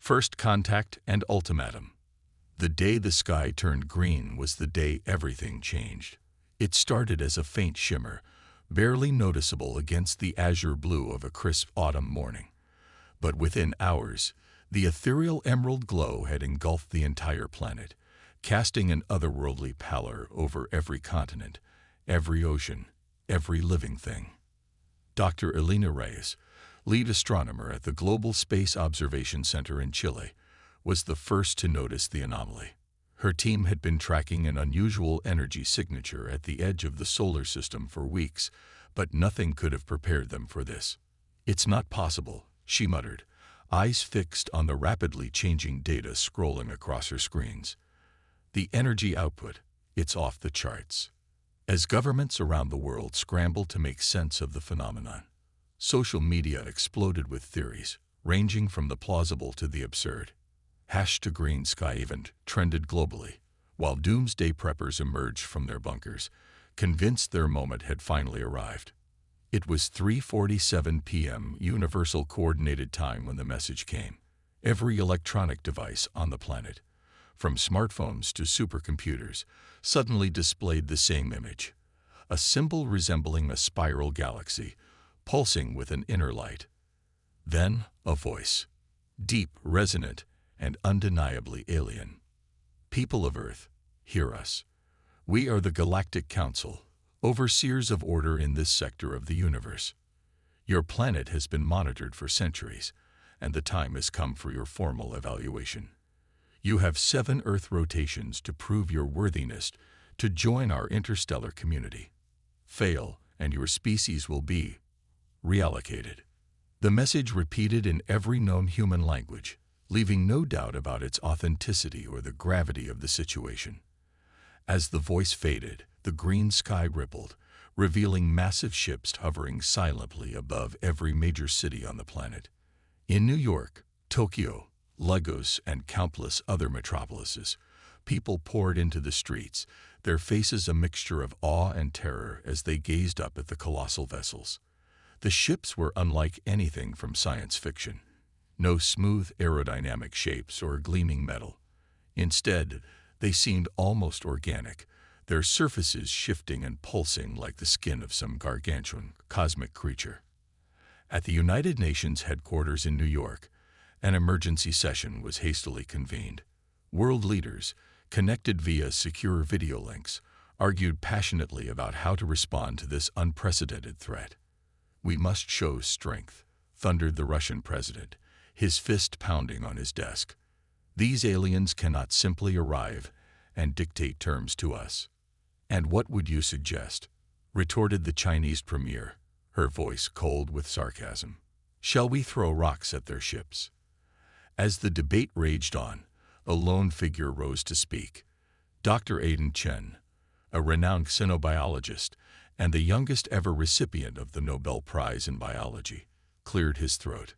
First contact and ultimatum. The day the sky turned green was the day everything changed. It started as a faint shimmer, barely noticeable against the azure blue of a crisp autumn morning. But within hours, the ethereal emerald glow had engulfed the entire planet, casting an otherworldly pallor over every continent, every ocean, every living thing. Dr. Elena Reyes, lead astronomer at the Global Space Observation Center in Chile, was the first to notice the anomaly. Her team had been tracking an unusual energy signature at the edge of the solar system for weeks, but nothing could have prepared them for this. "It's not possible," she muttered, eyes fixed on the rapidly changing data scrolling across her screens. "The energy output, it's off the charts." As governments around the world scrambled to make sense of the phenomenon, social media exploded with theories, ranging from the plausible to the absurd. #green sky event trended globally, while doomsday preppers emerged from their bunkers, convinced their moment had finally arrived. It was 3:47 p.m. Universal Coordinated Time when the message came. Every electronic device on the planet, from smartphones to supercomputers, suddenly displayed the same image, a symbol resembling a spiral galaxy, pulsing with an inner light. Then a voice, deep, resonant, and undeniably alien. "People of Earth, hear us. We are the Galactic Council, overseers of order in this sector of the universe. Your planet has been monitored for centuries, and the time has come for your formal evaluation. You have 7 Earth rotations to prove your worthiness to join our interstellar community. Fail, and your species will be reallocated." The message repeated in every known human language, leaving no doubt about its authenticity or the gravity of the situation. As the voice faded, the green sky rippled, revealing massive ships hovering silently above every major city on the planet. In New York, Tokyo, Lagos, and countless other metropolises, people poured into the streets, their faces a mixture of awe and terror as they gazed up at the colossal vessels. The ships were unlike anything from science fiction. No smooth aerodynamic shapes or gleaming metal. Instead, they seemed almost organic, their surfaces shifting and pulsing like the skin of some gargantuan cosmic creature. At the United Nations headquarters in New York, an emergency session was hastily convened. World leaders, connected via secure video links, argued passionately about how to respond to this unprecedented threat. "We must show strength," thundered the Russian president, his fist pounding on his desk. "These aliens cannot simply arrive and dictate terms to us." "And what would you suggest?" retorted the Chinese premier, her voice cold with sarcasm. "Shall we throw rocks at their ships?" As the debate raged on, a lone figure rose to speak. Dr. Aidan Chen, a renowned xenobiologist and the youngest ever recipient of the Nobel Prize in Biology, cleared his throat.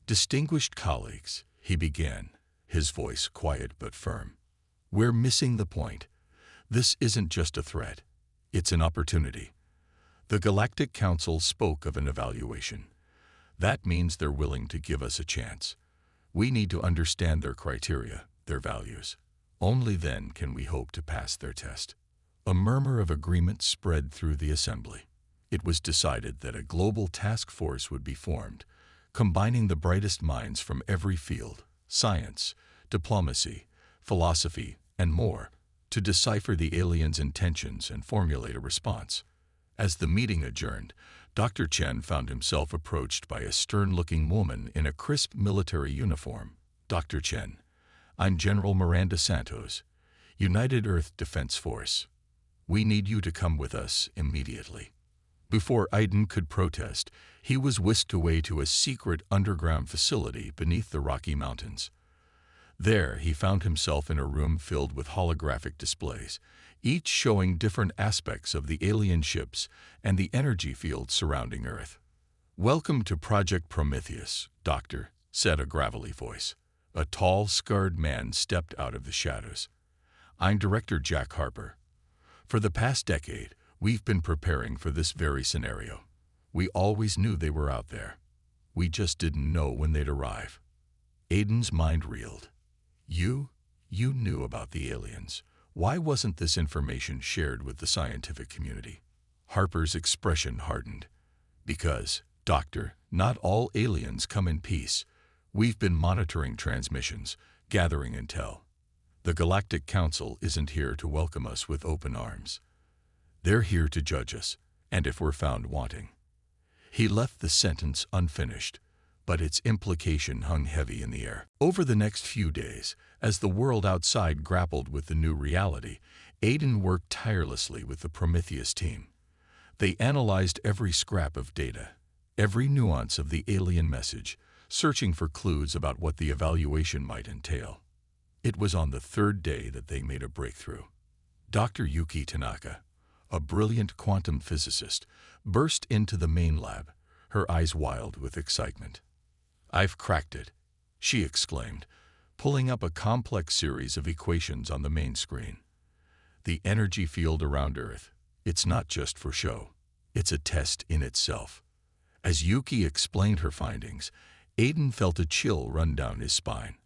"Distinguished colleagues," he began, his voice quiet but firm, "we're missing the point. This isn't just a threat. It's an opportunity. The Galactic Council spoke of an evaluation. That means they're willing to give us a chance. We need to understand their criteria, their values. Only then can we hope to pass their test." A murmur of agreement spread through the assembly. It was decided that a global task force would be formed, combining the brightest minds from every field, science, diplomacy, philosophy, and more, to decipher the aliens' intentions and formulate a response. As the meeting adjourned, Dr. Chen found himself approached by a stern-looking woman in a crisp military uniform. "Dr. Chen, I'm General Miranda Santos, United Earth Defense Force. We need you to come with us immediately." Before Aiden could protest, he was whisked away to a secret underground facility beneath the Rocky Mountains. There, he found himself in a room filled with holographic displays, each showing different aspects of the alien ships and the energy field surrounding Earth. "Welcome to Project Prometheus, Doctor," said a gravelly voice. A tall, scarred man stepped out of the shadows. "I'm Director Jack Harper. For the past decade, we've been preparing for this very scenario. We always knew they were out there. We just didn't know when they'd arrive." Aiden's mind reeled. You knew about the aliens. Why wasn't this information shared with the scientific community? Harper's expression hardened. Because, Doctor, not all aliens come in peace. We've been monitoring transmissions, gathering intel. The Galactic Council isn't here to welcome us with open arms. They're here to judge us, and if we're found wanting. He left the sentence unfinished, but its implication hung heavy in the air. Over the next few days, as the world outside grappled with the new reality, Aiden worked tirelessly with the Prometheus team. They analyzed every scrap of data, every nuance of the alien message, searching for clues about what the evaluation might entail. It was on the third day that they made a breakthrough. Dr. Yuki Tanaka, a brilliant quantum physicist, burst into the main lab, her eyes wild with excitement. "I've cracked it," she exclaimed, pulling up a complex series of equations on the main screen. "The energy field around Earth, it's not just for show. It's a test in itself." As Yuki explained her findings, Aiden felt a chill run down his spine.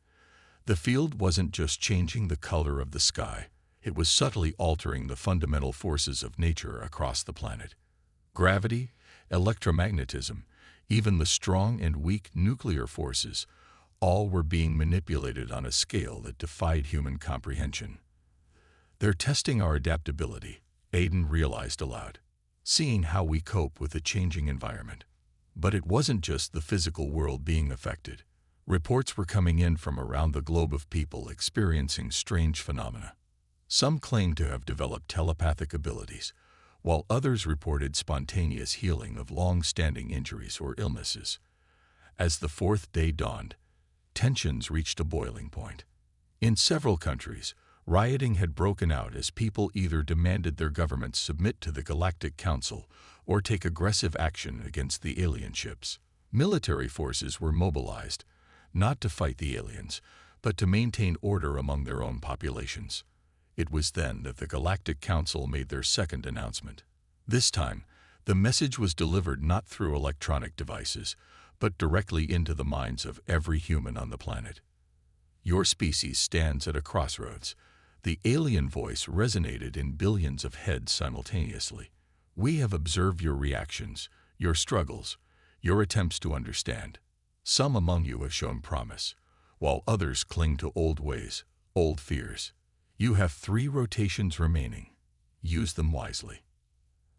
The field wasn't just changing the color of the sky, it was subtly altering the fundamental forces of nature across the planet. Gravity, electromagnetism, even the strong and weak nuclear forces, all were being manipulated on a scale that defied human comprehension. "They're testing our adaptability," Aiden realized aloud, "seeing how we cope with a changing environment." But it wasn't just the physical world being affected. Reports were coming in from around the globe of people experiencing strange phenomena. Some claimed to have developed telepathic abilities, while others reported spontaneous healing of long-standing injuries or illnesses. As the fourth day dawned, tensions reached a boiling point. In several countries, rioting had broken out as people either demanded their governments submit to the Galactic Council or take aggressive action against the alien ships. Military forces were mobilized, not to fight the aliens, but to maintain order among their own populations. It was then that the Galactic Council made their second announcement. This time, the message was delivered not through electronic devices, but directly into the minds of every human on the planet. "Your species stands at a crossroads." The alien voice resonated in billions of heads simultaneously. "We have observed your reactions, your struggles, your attempts to understand. Some among you have shown promise, while others cling to old ways, old fears. You have 3 rotations remaining. Use them wisely."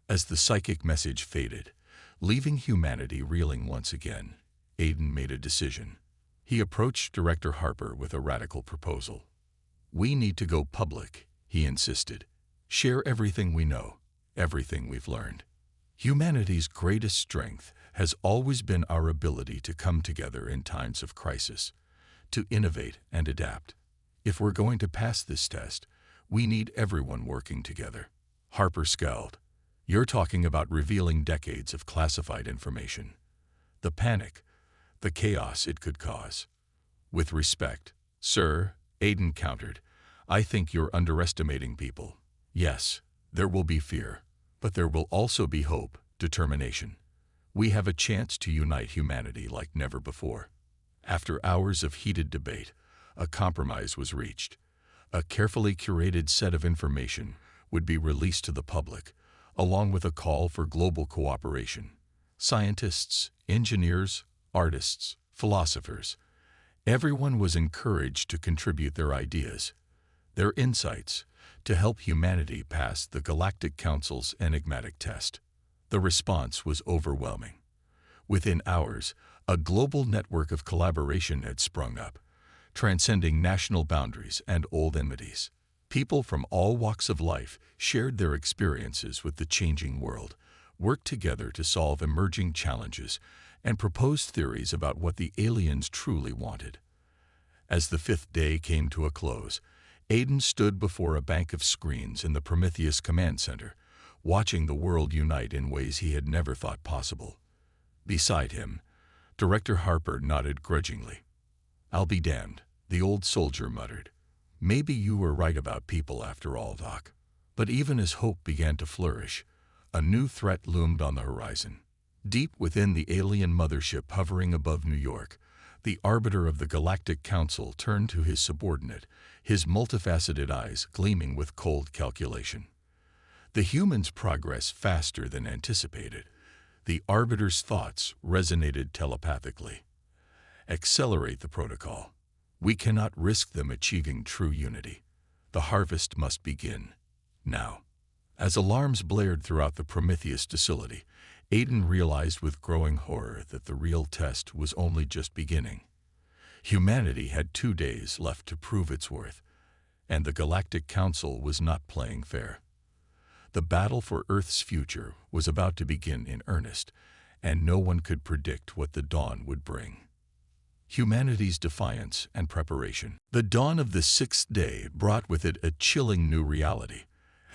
As the psychic message faded, leaving humanity reeling once again, Aiden made a decision. He approached Director Harper with a radical proposal. "We need to go public," he insisted. "Share everything we know, everything we've learned. Humanity's greatest strength has always been our ability to come together in times of crisis, to innovate and adapt. If we're going to pass this test, we need everyone working together." Harper scowled. "You're talking about revealing decades of classified information. The panic, the chaos it could cause." "With respect, sir," Aiden countered, "I think you're underestimating people. Yes, there will be fear, but there will also be hope, determination. We have a chance to unite humanity like never before." After hours of heated debate, a compromise was reached. A carefully curated set of information would be released to the public, along with a call for global cooperation. Scientists, engineers, artists, philosophers, everyone was encouraged to contribute their ideas, their insights, to help humanity pass the Galactic Council's enigmatic test. The response was overwhelming. Within hours, a global network of collaboration had sprung up, transcending national boundaries and old enmities. People from all walks of life shared their experiences with the changing world, worked together to solve emerging challenges, and proposed theories about what the aliens truly wanted. As the 5th day came to a close, Aiden stood before a bank of screens in the Prometheus Command Center, watching the world unite in ways he had never thought possible. Beside him, Director Harper nodded grudgingly. "I'll be damned," the old soldier muttered. "Maybe you were right about people after all, Doc." But even as hope began to flourish, a new threat loomed on the horizon. Deep within the alien mothership hovering above New York, The arbiter of the Galactic Council turned to his subordinate, his multifaceted eyes gleaming with cold calculation. The humans progress faster than anticipated. The arbiter's thoughts resonated telepathically. Accelerate the protocol. We cannot risk them achieving true unity. The harvest must begin now. As alarms blared throughout the Prometheus facility, Aiden realized with growing horror that the real test was only just beginning. Humanity had 2 days left to prove its worth, and the Galactic Council was not playing fair. The battle for Earth's future was about to begin in earnest, and no one could predict what the dawn would bring. Humanity's defiance and preparation. The dawn of the 6th day brought with it a chilling new reality.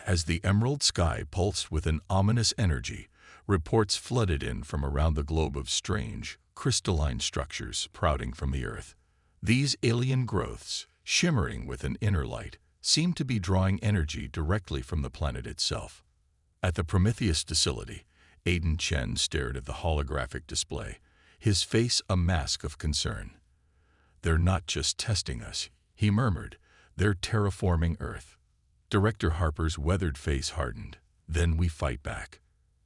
As the emerald sky pulsed with an ominous energy, reports flooded in from around the globe of strange, crystalline structures sprouting from the Earth. These alien growths, shimmering with an inner light, seemed to be drawing energy directly from the planet itself. At the Prometheus facility, Aiden Chen stared at the holographic display, his face a mask of concern. "They're not just testing us," he murmured. "They're terraforming Earth." Director Harper's weathered face hardened. "Then we fight back.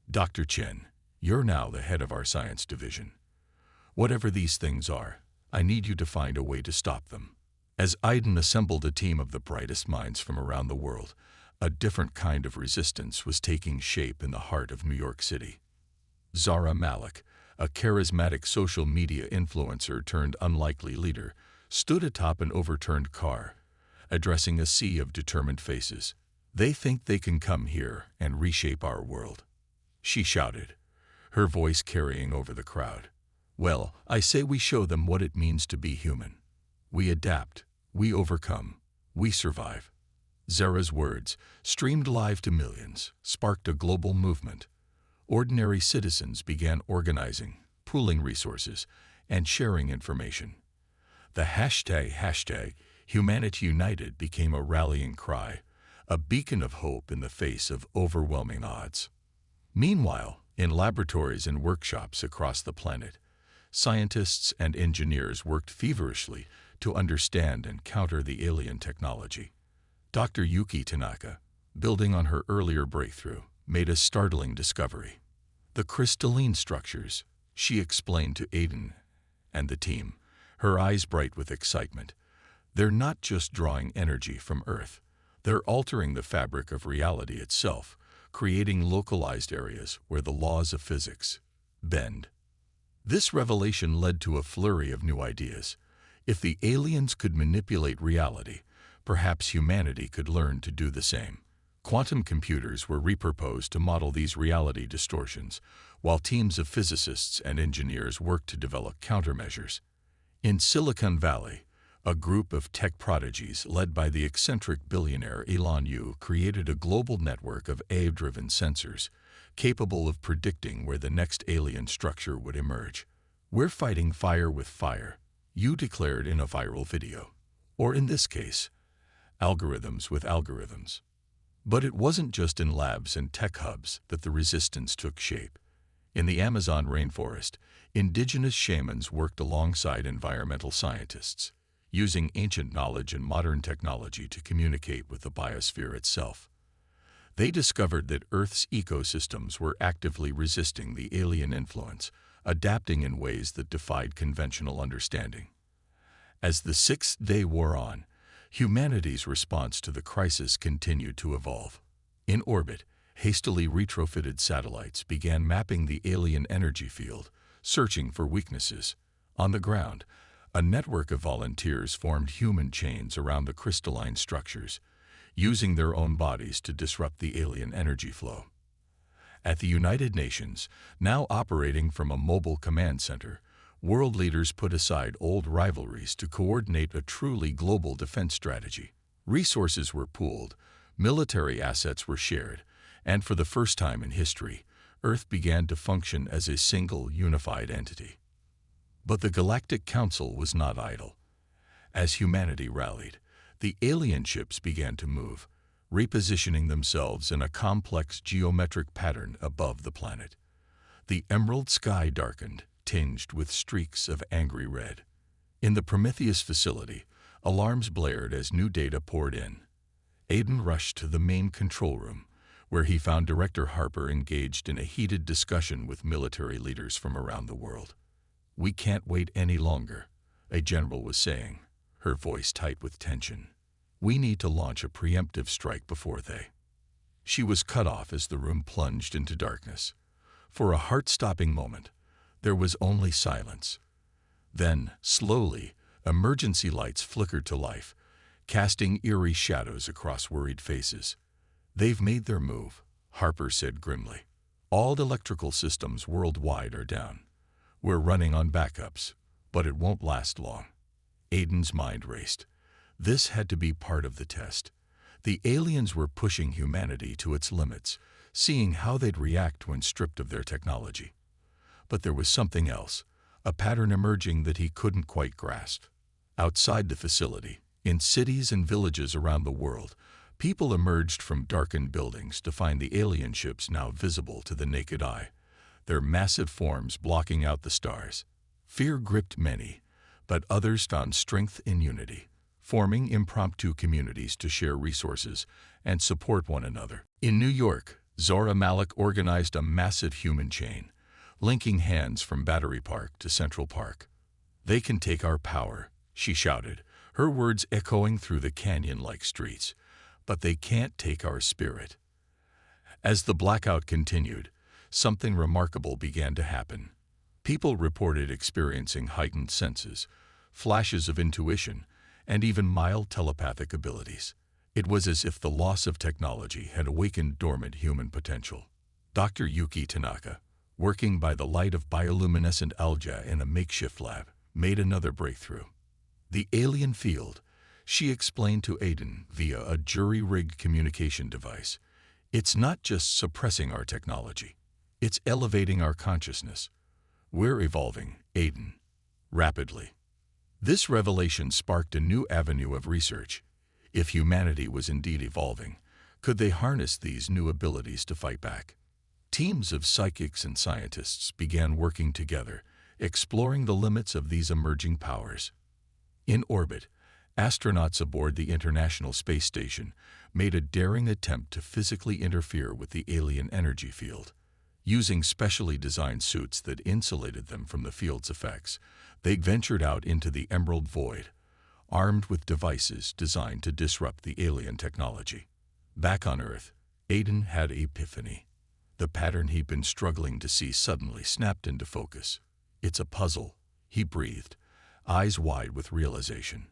Dr. Chen, you're now the head of our science division. Whatever these things are, I need you to find a way to stop them." As Aiden assembled a team of the brightest minds from around the world, a different kind of resistance was taking shape in the heart of New York City. Zara Malik, a charismatic social media influencer turned unlikely leader, stood atop an overturned car, addressing a sea of determined faces. "They think they can come here and reshape our world," she shouted, her voice carrying over the crowd. "Well, I say we show them what it means to be human. We adapt, we overcome, we survive." Zara's words, streamed live to millions, sparked a global movement. Ordinary citizens began organizing, pooling resources, and sharing information. The hashtag Humanity United became a rallying cry, a beacon of hope in the face of overwhelming odds. Meanwhile, in laboratories and workshops across the planet, scientists and engineers worked feverishly to understand and counter the alien technology. Dr. Yuki Tanaka, building on her earlier breakthrough, made a startling discovery. The crystalline structures, she explained to Aiden and the team, her eyes bright with excitement. They're not just drawing energy from Earth. They're altering the fabric of reality itself, creating localized areas where the laws of physics bend. This revelation led to a flurry of new ideas. If the aliens could manipulate reality, perhaps humanity could learn to do the same. Quantum computers were repurposed to model these reality distortions, while teams of physicists and engineers worked to develop countermeasures. In Silicon Valley, a group of tech prodigies led by the eccentric billionaire Elon Yu created a global network of AI-driven sensors, capable of predicting where the next alien structure would emerge. "We're fighting fire with fire," Yu declared in a viral video. Or in this case, algorithms with algorithms. But it wasn't just in labs and tech hubs that the resistance took shape. In the Amazon rainforest, indigenous shamans worked alongside environmental scientists, using ancient knowledge and modern technology to communicate with the biosphere itself. They discovered that Earth's ecosystems were actively resisting the alien influence, adapting in ways that defied conventional understanding. As the 6th day wore on, humanity's response to the crisis continued to evolve. In orbit, hastily retrofitted satellites began mapping the alien energy field, searching for weaknesses. On the ground, a network of volunteers formed human chains around the crystalline structures, using their own bodies to disrupt the alien energy flow. At the United Nations, now operating from a mobile command center, world leaders put aside old rivalries to coordinate a truly global defense strategy. Resources were pooled, military assets were shared, and for the first time in history, Earth began to function as a single, unified entity. But the Galactic Council was not idle. As humanity rallied, the alien ships began to move, repositioning themselves in a complex geometric pattern above the planet. The emerald sky darkened, tinged with streaks of angry red. In the Prometheus facility, alarms blared as new data poured in. Aiden rushed to the main control room, where he found Director Harper engaged in a heated discussion with military leaders from around the world. "We can't wait any longer," a general was saying, her voice tight with tension. "We need to launch a preemptive strike before they—" She was cut off as the room plunged into darkness. For a heart-stopping moment, there was only silence. Then, slowly, emergency lights flickered to life, casting eerie shadows across worried faces. "They've made their move," Harper said grimly. "All electrical systems worldwide are down. We're running on backups, but it won't last long." Aiden's mind raced. This had to be part of the test. The aliens were pushing humanity to its limits, seeing how they'd react when stripped of their technology. But there was something else, a pattern emerging that he couldn't quite grasp. Outside the facility, in cities and villages around the world, people emerged from darkened buildings to find the alien ships now visible to the naked eye, their massive forms blocking out the stars. Fear gripped many, but others found strength in unity, forming impromptu communities to share resources and support one another. In New York, Zora Malik organized a massive human chain, linking hands from Battery Park to Central Park. "They can take our power," she shouted, her words echoing through the canyon-like streets. "But they can't take our spirit." As the blackout continued, something remarkable began to happen. People reported experiencing heightened senses, flashes of intuition, and even mild telepathic abilities. It was as if the loss of technology had awakened dormant human potential. Dr. Yuki Tanaka, working by the light of bioluminescent algae in a makeshift lab, made another breakthrough. "The alien field," she explained to Aiden via a jury-rigged communication device. "It's not just suppressing our technology. It's elevating our consciousness. We're evolving, Aiden. Rapidly." This revelation sparked a new avenue of research. If humanity was indeed evolving, could they harness these new abilities to fight back? Teams of psychics and scientists began working together, exploring the limits of these emerging powers. In orbit, astronauts aboard the International Space Station made a daring attempt to physically interfere with the alien energy field. Using specially designed suits that insulated them from the field's effects, they ventured out into the Emerald Void, armed with devices designed to disrupt the alien technology. Back on Earth, Aiden had an epiphany. The pattern he'd been struggling to see suddenly snapped into focus. "It's a puzzle," he breathed, eyes wide with realization.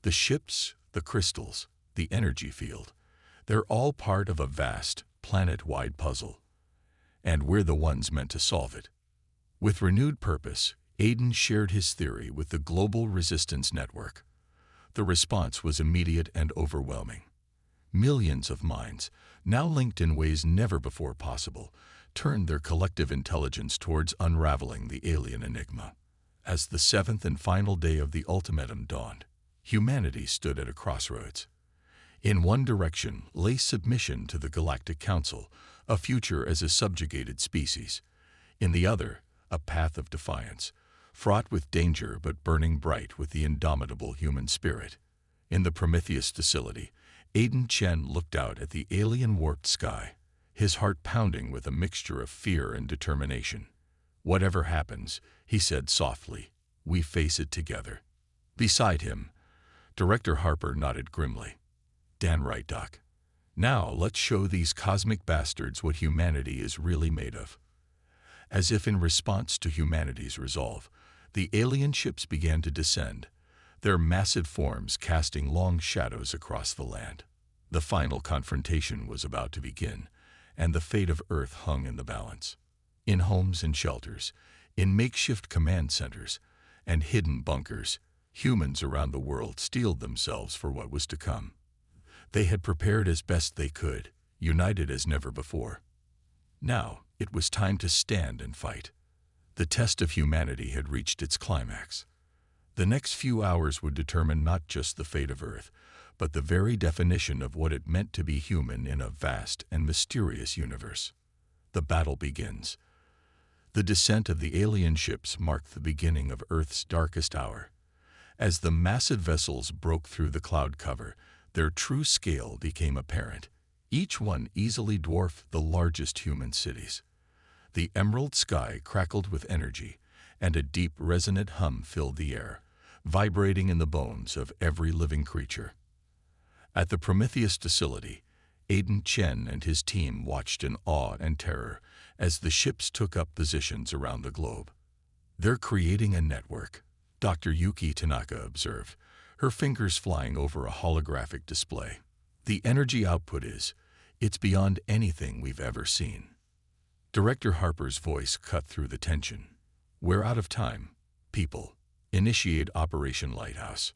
"The ships, the crystals, the energy field, they're all part of a vast, planet-wide puzzle. And we're the ones meant to solve it." With renewed purpose, Aiden shared his theory with the Global Resistance Network. The response was immediate and overwhelming. Millions of minds, now linked in ways never before possible, turned their collective intelligence towards unraveling the alien enigma. As the seventh and final day of the ultimatum dawned, humanity stood at a crossroads. In one direction lay submission to the Galactic Council, a future as a subjugated species. In the other, a path of defiance, fraught with danger but burning bright with the indomitable human spirit. In the Prometheus facility, Aiden Chen looked out at the alien-warped sky, his heart pounding with a mixture of fear and determination. "Whatever happens," he said softly, "we face it together." Beside him, Director Harper nodded grimly. "Damn right, Doc. Now let's show these cosmic bastards what humanity is really made of." As if in response to humanity's resolve, the alien ships began to descend, their massive forms casting long shadows across the land. The final confrontation was about to begin, and the fate of Earth hung in the balance. In homes and shelters, in makeshift command centers, and hidden bunkers, humans around the world steeled themselves for what was to come. They had prepared as best they could, united as never before. Now, it was time to stand and fight. The test of humanity had reached its climax. The next few hours would determine not just the fate of Earth, but the very definition of what it meant to be human in a vast and mysterious universe. The battle begins. The descent of the alien ships marked the beginning of Earth's darkest hour. As the massive vessels broke through the cloud cover, their true scale became apparent. Each one easily dwarfed the largest human cities. The emerald sky crackled with energy, and a deep, resonant hum filled the air, vibrating in the bones of every living creature. At the Prometheus facility, Aiden Chen and his team watched in awe and terror as the ships took up positions around the globe. "They're creating a network," Dr. Yuki Tanaka observed, her fingers flying over a holographic display. "The energy output it's beyond anything we've ever seen." Director Harper's voice cut through the tension. "We're out of time. People, initiate Operation Lighthouse."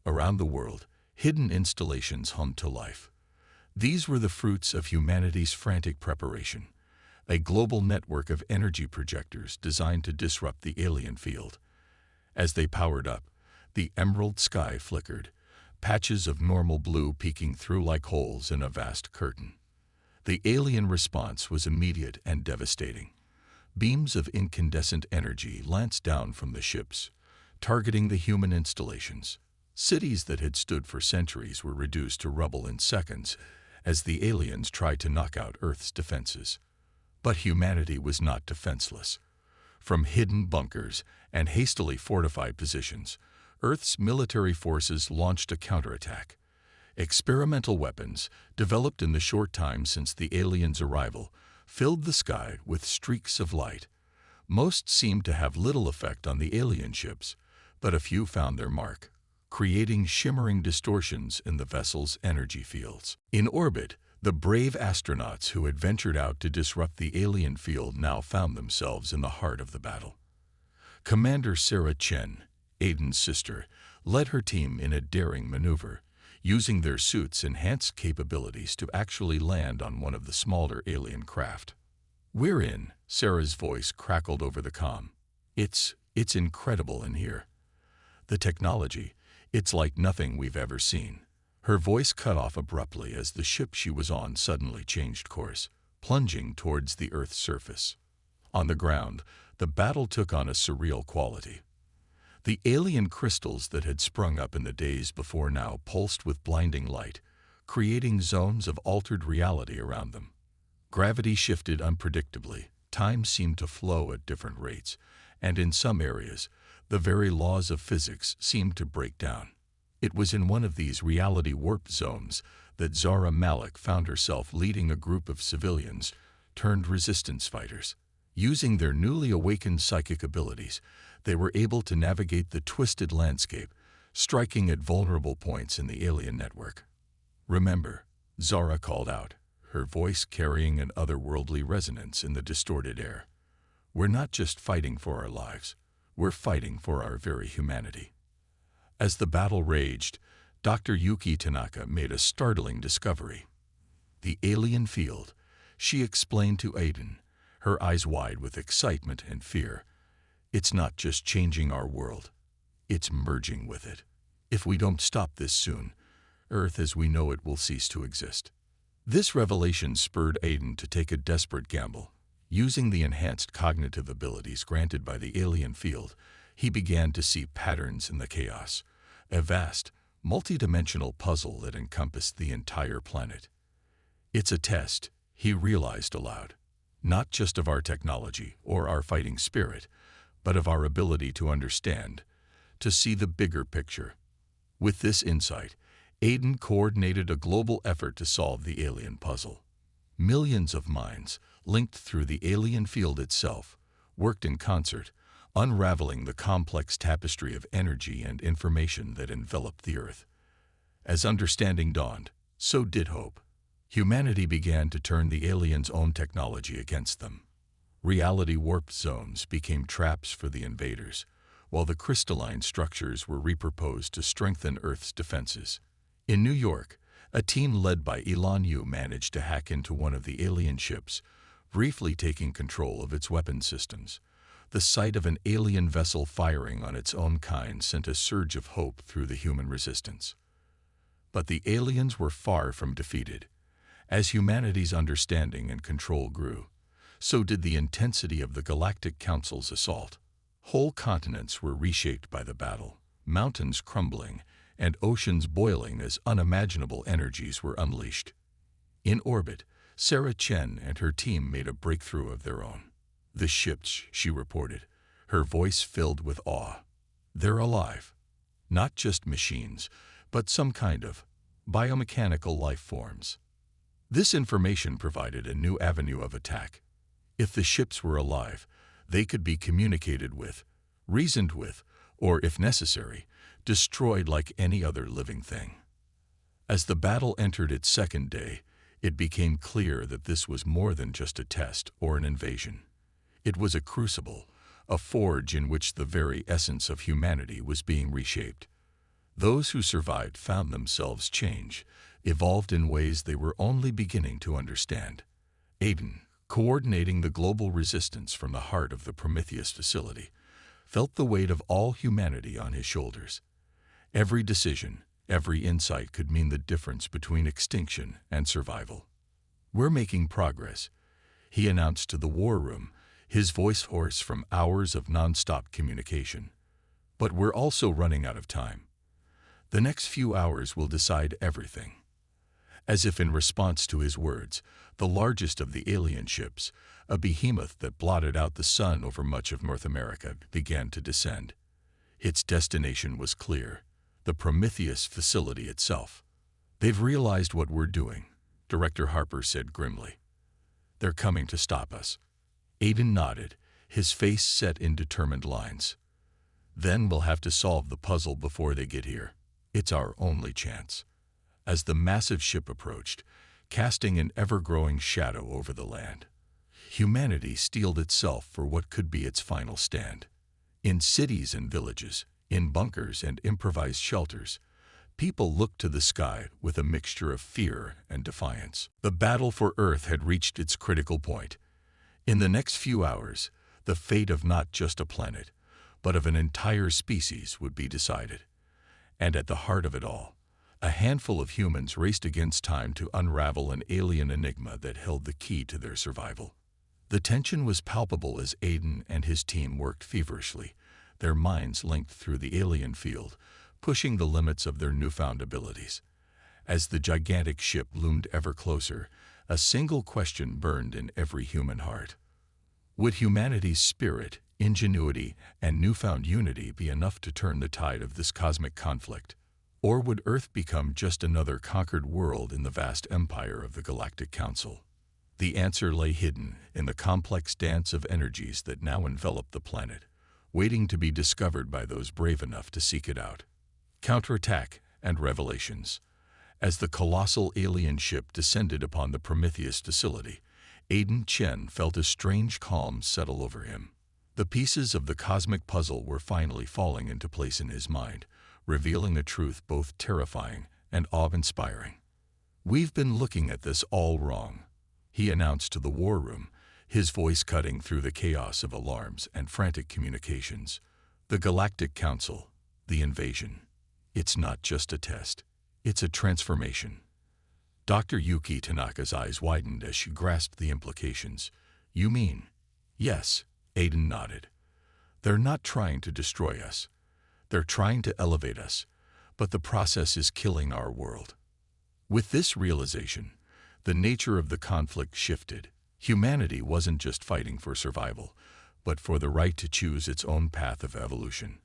Around the world, hidden installations hummed to life. These were the fruits of humanity's frantic preparation, a global network of energy projectors designed to disrupt the alien field. As they powered up, the emerald sky flickered, patches of normal blue peeking through like holes in a vast curtain. The alien response was immediate and devastating. Beams of incandescent energy lanced down from the ships, targeting the human installations. Cities that had stood for centuries were reduced to rubble in seconds as the aliens tried to knock out Earth's defenses. But humanity was not defenseless. From hidden bunkers and hastily fortified positions, Earth's military forces launched a counterattack. Experimental weapons, developed in the short time since the aliens' arrival, filled the sky with streaks of light. Most seemed to have little effect on the alien ships, but a few found their mark, creating shimmering distortions in the vessel's energy fields. In orbit, the brave astronauts who had ventured out to disrupt the alien field now found themselves in the heart of the battle. Commander Sarah Chen, Aiden's sister, led her team in a daring maneuver, using their suits' enhanced capabilities to actually land on one of the smaller alien craft. "We're in," Sarah's voice crackled over the comm. It's incredible in here. The technology, it's like nothing we've ever seen." Her voice cut off abruptly as the ship she was on suddenly changed course, plunging towards the Earth's surface. On the ground, the battle took on a surreal quality. The alien crystals that had sprung up in the days before now pulsed with blinding light, creating zones of altered reality around them. Gravity shifted unpredictably, time seemed to flow at different rates, and in some areas, the very laws of physics seemed to break down. It was in one of these reality warp zones that Zara Malik found herself leading a group of civilians turned resistance fighters. Using their newly awakened psychic abilities, they were able to navigate the twisted landscape, striking at vulnerable points in the alien network. "Remember," Zara called out, her voice carrying an otherworldly resonance in the distorted air. "We're not just fighting for our lives, we're fighting for our very humanity." As the battle raged, Dr. Yuki Tanaka made a startling discovery. "The alien field," she explained to Aiden, her eyes wide with excitement and fear. "It's not just changing our world, it's merging with it. If we don't stop this soon, Earth as we know it will cease to exist." This revelation spurred Aiden to take a desperate gamble. Using the enhanced cognitive abilities granted by the alien field, he began to see patterns in the chaos, a vast, multidimensional puzzle that encompassed the entire planet. "It's a test," he realized aloud, "not just of our technology or our fighting spirit, but of our ability to understand, to see the bigger picture." With this insight, Aiden coordinated a global effort to solve the alien puzzle. Millions of minds, linked through the alien field itself, worked in concert, unraveling the complex tapestry of energy and information that enveloped the Earth. As understanding dawned, so did hope. Humanity began to turn the aliens' own technology against them. Reality warp zones became traps for the invaders, while the crystalline structures were repurposed to strengthen Earth's defenses. In New York, a team led by Elan Yu managed to hack into one of the alien ships, briefly taking control of its weapon systems. The sight of an alien vessel firing on its own kind sent a surge of hope through the human resistance. But the aliens were far from defeated. As humanity's understanding and control grew, so did the intensity of the Galactic Council's assault. Whole continents were reshaped by the battle. mountains crumbling, and oceans boiling as unimaginable energies were unleashed. In orbit, Sarah Chen and her team made a breakthrough of their own. "The ships," she reported, her voice filled with awe. "They're alive. Not just machines, but some kind of biomechanical life forms." This information provided a new avenue of attack. If the ships were alive, they could be communicated with, reasoned with, or, if necessary, destroyed like any other living thing. As the battle entered its second day, it became clear that this was more than just a test or an invasion. It was a crucible, a forge in which the very essence of humanity was being reshaped. Those who survived found themselves change, evolved in ways they were only beginning to understand. Aiden, coordinating the global resistance from the heart of the Prometheus facility, felt the weight of all humanity on his shoulders. Every decision, every insight could mean the difference between extinction and survival. "We're making progress," he announced to the war room, his voice hoarse from hours of nonstop communication. "But we're also running out of time. The next few hours will decide everything." As if in response to his words, the largest of the alien ships, a behemoth that blotted out the sun over much of North America, began to descend. Its destination was clear: the Prometheus facility itself. "They've realized what we're doing," Director Harper said grimly. "They're coming to stop us." Aiden nodded, his face set in determined lines. "Then we'll have to solve the puzzle before they get here. It's our only chance." As the massive ship approached, casting an ever-growing shadow over the land, humanity steeled itself for what could be its final stand. In cities and villages, in bunkers and improvised shelters, people looked to the sky with a mixture of fear and defiance. The battle for Earth had reached its critical point. In the next few hours, the fate of not just a planet, but of an entire species would be decided. And at the heart of it all, a handful of humans raced against time to unravel an alien enigma that held the key to their survival. The tension was palpable as Aiden and his team worked feverishly, their minds linked through the alien field, pushing the limits of their newfound abilities. As the gigantic ship loomed ever closer, a single question burned in every human heart. Would humanity's spirit, ingenuity, and newfound unity be enough to turn the tide of this cosmic conflict? Or would Earth become just another conquered world in the vast empire of the Galactic Council? The answer lay hidden in the complex dance of energies that now enveloped the planet, waiting to be discovered by those brave enough to seek it out. Counterattack and revelations. As the colossal alien ship descended upon the Prometheus facility, Aiden Chen felt a strange calm settle over him. The pieces of the cosmic puzzle were finally falling into place in his mind, revealing a truth both terrifying and awe-inspiring. "We've been looking at this all wrong," he announced to the war room, his voice cutting through the chaos of alarms and frantic communications. "The Galactic Council, the invasion. It's not just a test. It's a transformation." Dr. Yuki Tanaka's eyes widened as she grasped the implications. "You mean?" "Yes," Aiden nodded. "They're not trying to destroy us. They're trying to elevate us, but the process is killing our world." With this realization, the nature of the conflict shifted. Humanity wasn't just fighting for survival, but for the right to choose its own path of evolution.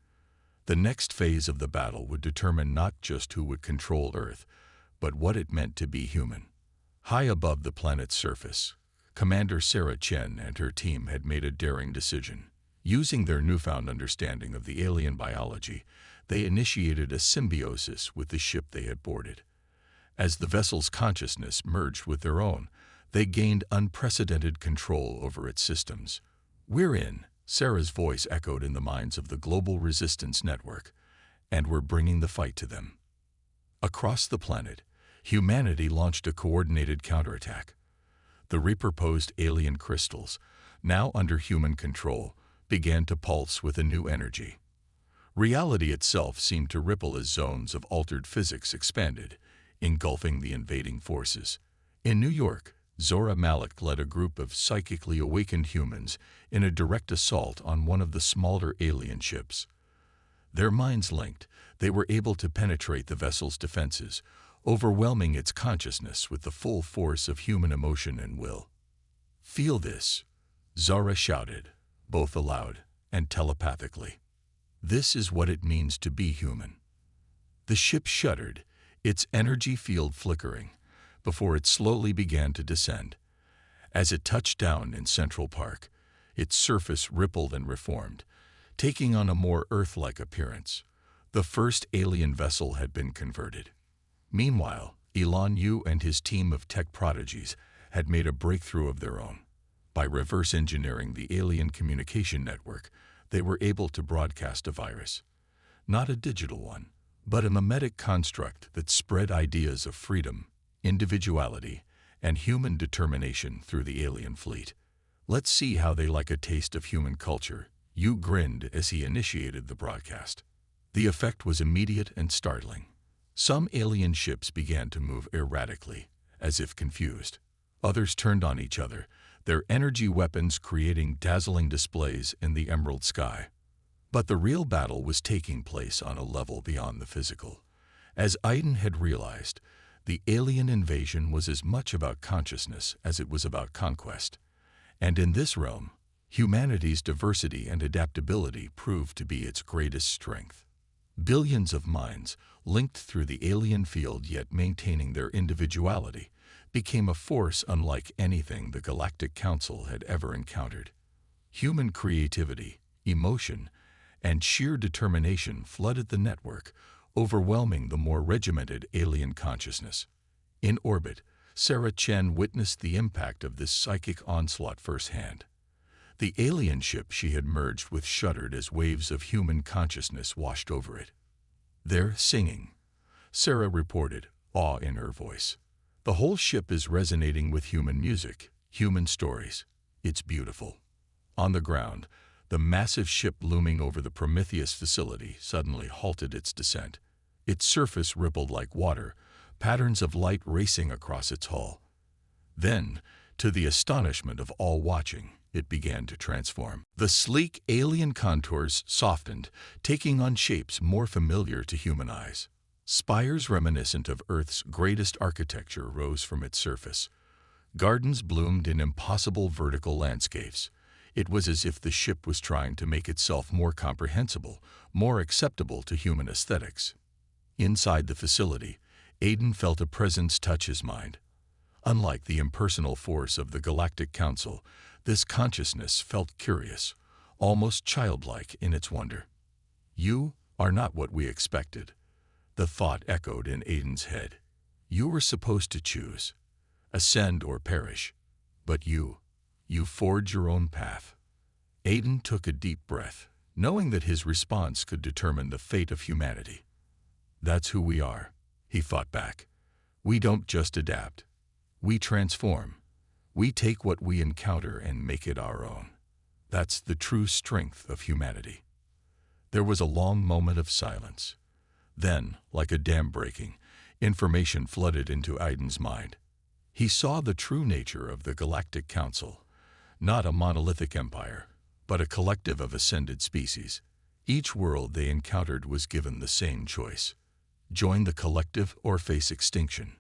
The next phase of the battle would determine not just who would control Earth, but what it meant to be human. High above the planet's surface, Commander Sarah Chen and her team had made a daring decision. Using their newfound understanding of the alien biology, they initiated a symbiosis with the ship they had boarded. As the vessel's consciousness merged with their own, they gained unprecedented control over its systems. "We're in," Sarah's voice echoed in the minds of the Global Resistance Network, "and we're bringing the fight to them." Across the planet, humanity launched a coordinated counterattack. The repurposed alien crystals, now under human control, began to pulse with a new energy. Reality itself seemed to ripple as zones of altered physics expanded, engulfing the invading forces. In New York, Zora Malik led a group of psychically awakened humans in a direct assault on one of the smaller alien ships. Their minds linked, they were able to penetrate the vessel's defenses, overwhelming its consciousness with the full force of human emotion and will. "Feel this," Zara shouted, both aloud and telepathically. "This is what it means to be human." The ship shuddered, its energy field flickering, before it slowly began to descend. As it touched down in Central Park, its surface rippled and reformed, taking on a more Earth-like appearance. The first alien vessel had been converted. Meanwhile, Elon Yu and his team of tech prodigies had made a breakthrough of their own. By reverse engineering the alien communication network, they were able to broadcast a virus. Not a digital one, but a mimetic construct that spread ideas of freedom, individuality, and human determination through the alien fleet. "Let's see how they like a taste of human culture," Yu grinned as he initiated the broadcast. The effect was immediate and startling. Some alien ships began to move erratically, as if confused. Others turned on each other, their energy weapons creating dazzling displays in the emerald sky. But the real battle was taking place on a level beyond the physical. As Aiden had realized, the alien invasion was as much about consciousness as it was about conquest. And in this realm, humanity's diversity and adaptability proved to be its greatest strength. Billions of minds, linked through the alien field yet maintaining their individuality, became a force unlike anything the Galactic Council had ever encountered. Human creativity, emotion, and sheer determination flooded the network, overwhelming the more regimented alien consciousness. In orbit, Sarah Chen witnessed the impact of this psychic onslaught firsthand. The alien ship she had merged with shuddered as waves of human consciousness washed over it. "They're singing," Sarah reported, awe in her voice. "The whole ship is resonating with human music, human stories. It's beautiful." On the ground, the massive ship looming over the Prometheus facility suddenly halted its descent. Its surface rippled like water, patterns of light racing across its hull. Then, to the astonishment of all watching, it began to transform. The sleek alien contours softened, taking on shapes more familiar to human eyes. Spires reminiscent of Earth's greatest architecture rose from its surface. Gardens bloomed in impossible vertical landscapes. It was as if the ship was trying to make itself more comprehensible, more acceptable to human aesthetics. Inside the facility, Aiden felt a presence touch his mind. Unlike the impersonal force of the Galactic Council, this consciousness felt curious, almost childlike in its wonder. "You are not what we expected," the thought echoed in Aiden's head. "You were supposed to choose, ascend or perish, but you forge your own path." Aiden took a deep breath, knowing that his response could determine the fate of humanity. "That's who we are," he fought back. "We don't just adapt. We transform. We take what we encounter and make it our own. That's the true strength of humanity." There was a long moment of silence. Then, like a dam breaking, information flooded into Aiden's mind. He saw the true nature of the Galactic Council, not a monolithic empire, but a collective of ascended species. Each world they encountered was given the same choice: join the collective or face extinction.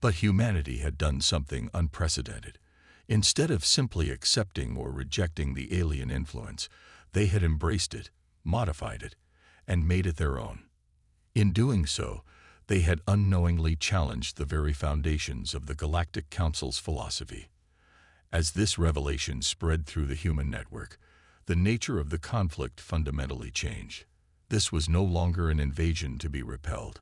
But humanity had done something unprecedented. Instead of simply accepting or rejecting the alien influence, they had embraced it, modified it, and made it their own. In doing so, they had unknowingly challenged the very foundations of the Galactic Council's philosophy. As this revelation spread through the human network, the nature of the conflict fundamentally changed. This was no longer an invasion to be repelled,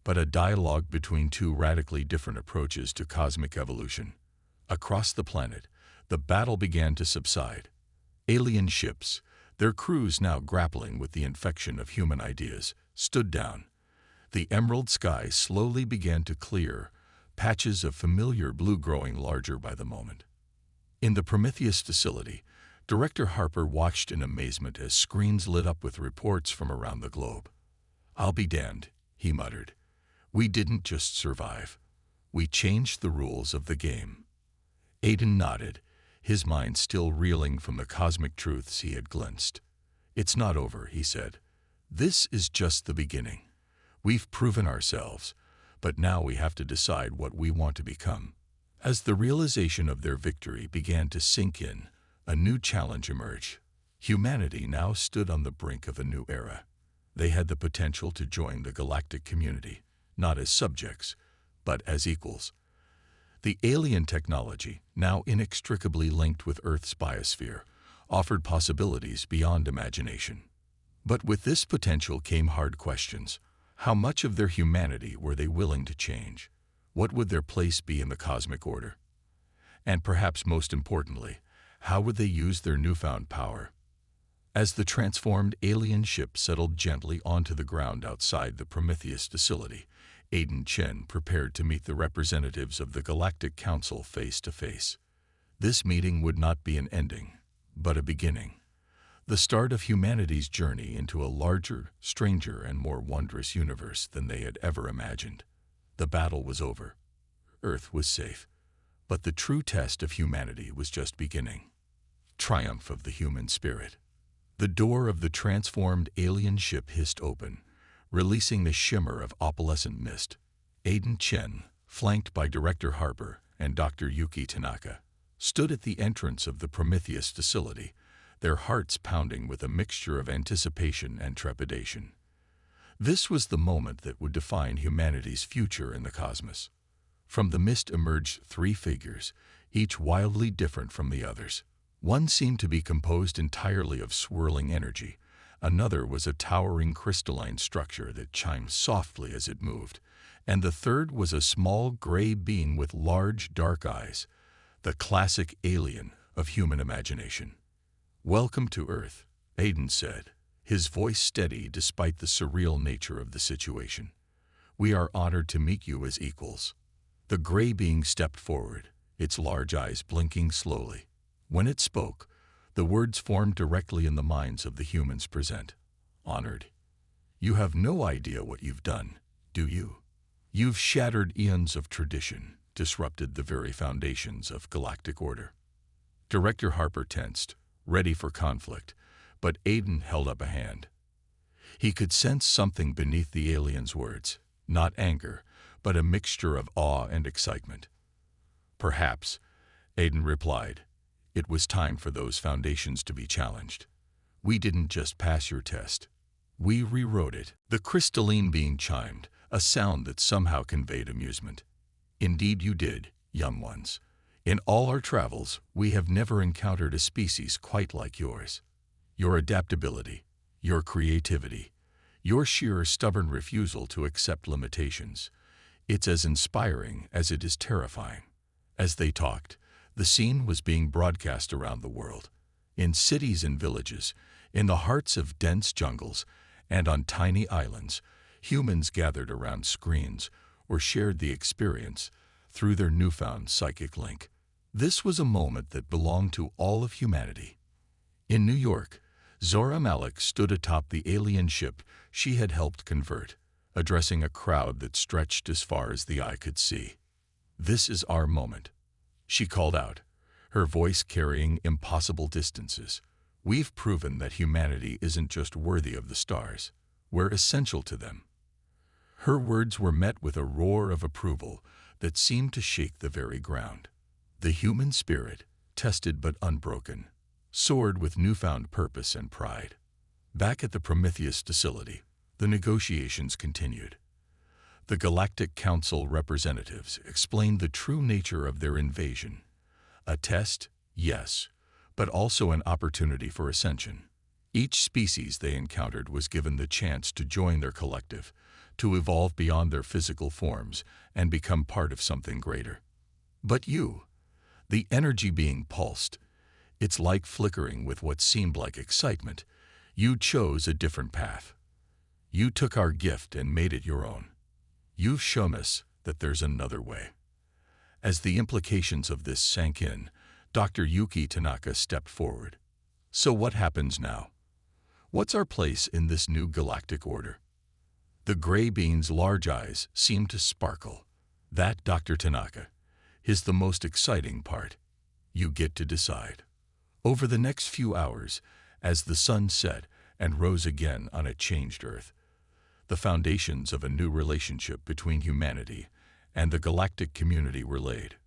but a dialogue between two radically different approaches to cosmic evolution. Across the planet, the battle began to subside. Alien ships, their crews now grappling with the infection of human ideas, stood down. The emerald sky slowly began to clear, patches of familiar blue growing larger by the moment. In the Prometheus facility, Director Harper watched in amazement as screens lit up with reports from around the globe. "I'll be damned," he muttered. "We didn't just survive. We changed the rules of the game." Aiden nodded, his mind still reeling from the cosmic truths he had glimpsed. "It's not over," he said. This is just the beginning. We've proven ourselves, but now we have to decide what we want to become. As the realization of their victory began to sink in, a new challenge emerged. Humanity now stood on the brink of a new era. They had the potential to join the galactic community, not as subjects, but as equals. The alien technology, now inextricably linked with Earth's biosphere, offered possibilities beyond imagination. But with this potential came hard questions. How much of their humanity were they willing to change? What would their place be in the cosmic order? And perhaps most importantly, how would they use their newfound power? As the transformed alien ship settled gently onto the ground outside the Prometheus facility, Aiden Chen prepared to meet the representatives of the Galactic Council face to face. This meeting would not be an ending, but a beginning. The start of humanity's journey into a larger, stranger, and more wondrous universe than they had ever imagined. The battle was over. Earth was safe. But the true test of humanity was just beginning. Triumph of the human spirit. The door of the transformed alien ship hissed open, releasing the shimmer of opalescent mist. Aiden Chen, flanked by Director Harper and Dr. Yuki Tanaka, stood at the entrance of the Prometheus facility, their hearts pounding with a mixture of anticipation and trepidation. This was the moment that would define humanity's future in the cosmos. From the mist emerged three figures, each wildly different from the others. One seemed to be composed entirely of swirling energy. Another was a towering crystalline structure that chimed softly as it moved. And the third was a small gray being with large, dark eyes, the classic alien of human imagination. "Welcome to Earth," Aiden said, his voice steady despite the surreal nature of the situation. "We are honored to meet you as equals." The gray being stepped forward, its large eyes blinking slowly. When it spoke, the words formed directly in the minds of the humans present. "Honored. You have no idea what you've done, do you? You've shattered eons of tradition, disrupted the very foundations of galactic order." Director Harper tensed, ready for conflict, but Aiden held up a hand. He could sense something beneath the alien's words, not anger, but a mixture of awe and excitement. "Perhaps," Aiden replied, "it was time for those foundations to be challenged. We didn't just pass your test. We rewrote it." The crystalline being chimed, a sound that somehow conveyed amusement. "Indeed you did, young ones. In all our travels, we have never encountered a species quite like yours. Your adaptability, your creativity, your sheer stubborn refusal to accept limitations. It's as inspiring as it is terrifying." As they talked, the scene was being broadcast around the world. In cities and villages, in the hearts of dense jungles, and on tiny islands, humans gathered around screens or shared the experience through their newfound psychic link. This was a moment that belonged to all of humanity. In New York, Zora Malik stood atop the alien ship she had helped convert, addressing a crowd that stretched as far as the eye could see. "This is our moment," she called out, her voice carrying impossible distances. "We've proven that humanity isn't just worthy of the stars, we're essential to them." Her words were met with a roar of approval that seemed to shake the very ground. The human spirit, tested but unbroken, soared with newfound purpose and pride. Back at the Prometheus facility, the negotiations continued. The Galactic Council representatives explained the true nature of their invasion. A test, yes, but also an opportunity for ascension. Each species they encountered was given the chance to join their collective, to evolve beyond their physical forms and become part of something greater. But you, the energy being pulsed, its light flickering with what seemed like excitement, you chose a different path. You took our gift and made it your own. You've shown us that there's another way. As the implications of this sank in, Dr. Yuki Tanaka stepped forward. "So what happens now? What's our place in this new galactic order?" The gray being's large eyes seemed to sparkle. "That, Dr. Tanaka, is the most exciting part. You get to decide." Over the next few hours, as the sun set and rose again on a changed Earth. The foundations of a new relationship between humanity and the galactic community were laid.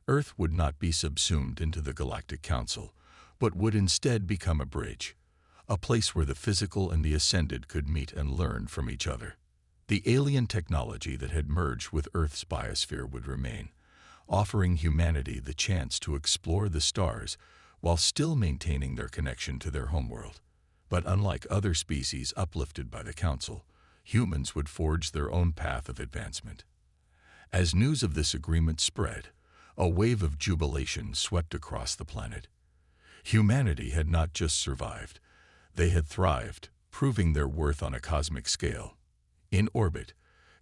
Earth would not be subsumed into the Galactic Council, but would instead become a bridge, a place where the physical and the ascended could meet and learn from each other. The alien technology that had merged with Earth's biosphere would remain, offering humanity the chance to explore the stars while still maintaining their connection to their homeworld. But unlike other species uplifted by the Council, humans would forge their own path of advancement. As news of this agreement spread, a wave of jubilation swept across the planet. Humanity had not just survived, they had thrived, proving their worth on a cosmic scale. In orbit,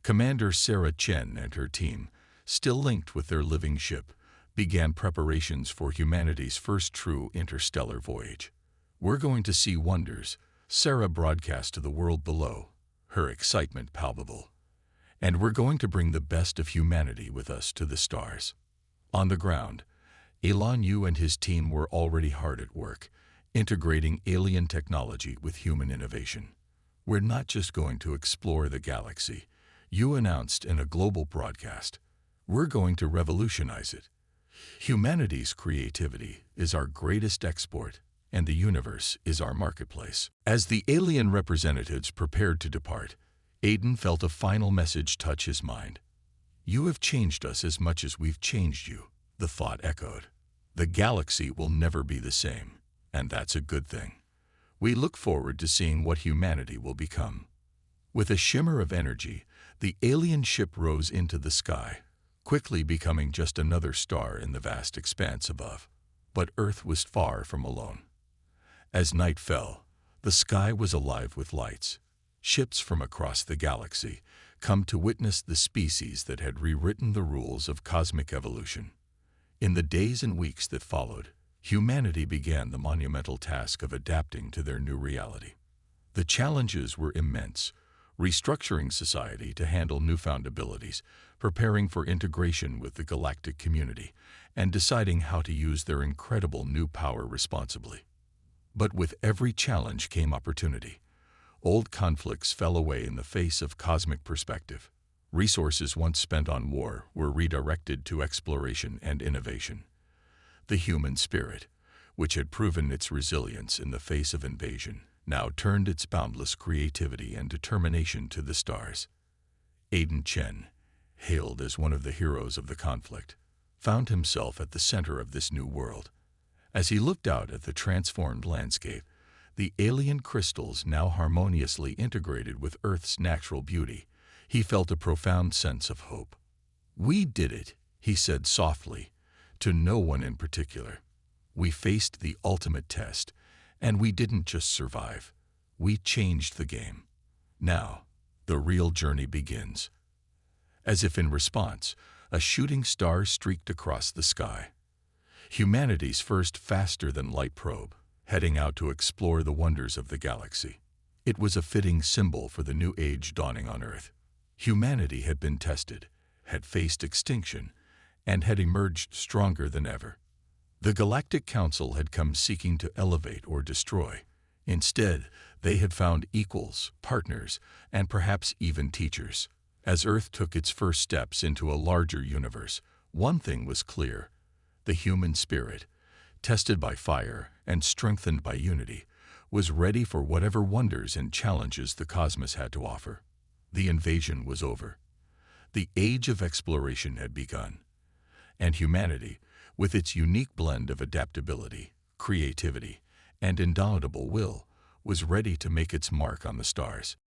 Commander Sarah Chen and her team, still linked with their living ship, began preparations for humanity's first true interstellar voyage. "We're going to see wonders," Sarah broadcast to the world below, her excitement palpable. "And we're going to bring the best of humanity with us to the stars." On the ground, Elan Yu and his team were already hard at work, integrating alien technology with human innovation. "We're not just going to explore the galaxy," Yu announced in a global broadcast. "We're going to revolutionize it. Humanity's creativity is our greatest export, and the universe is our marketplace." As the alien representatives prepared to depart, Aiden felt a final message touch his mind. "You have changed us as much as we've changed you," the thought echoed. "The galaxy will never be the same, and that's a good thing. We look forward to seeing what humanity will become." With a shimmer of energy, the alien ship rose into the sky, quickly becoming just another star in the vast expanse above. But Earth was far from alone. As night fell, the sky was alive with lights. Ships from across the galaxy come to witness the species that had rewritten the rules of cosmic evolution. In the days and weeks that followed, humanity began the monumental task of adapting to their new reality. The challenges were immense, restructuring society to handle newfound abilities, preparing for integration with the galactic community, and deciding how to use their incredible new power responsibly. But with every challenge came opportunity. Old conflicts fell away in the face of cosmic perspective. Resources once spent on war were redirected to exploration and innovation. The human spirit, which had proven its resilience in the face of invasion, now turned its boundless creativity and determination to the stars. Aiden Chen, hailed as one of the heroes of the conflict, found himself at the center of this new world. As he looked out at the transformed landscape, the alien crystals now harmoniously integrated with Earth's natural beauty, he felt a profound sense of hope. "We did it," he said softly, to no one in particular. "We faced the ultimate test, and we didn't just survive. We changed the game. Now, the real journey begins." As if in response, a shooting star streaked across the sky. Humanity's first faster-than-light probe, heading out to explore the wonders of the galaxy. It was a fitting symbol for the new age dawning on Earth. Humanity had been tested, had faced extinction, and had emerged stronger than ever. The Galactic Council had come seeking to elevate or destroy. Instead, they had found equals, partners, and perhaps even teachers. As Earth took its first steps into a larger universe, one thing was clear: the human spirit, tested by fire and strengthened by unity, was ready for whatever wonders and challenges the cosmos had to offer. The invasion was over. The age of exploration had begun. And humanity, with its unique blend of adaptability, creativity, and indomitable will, was ready to make its mark on the stars.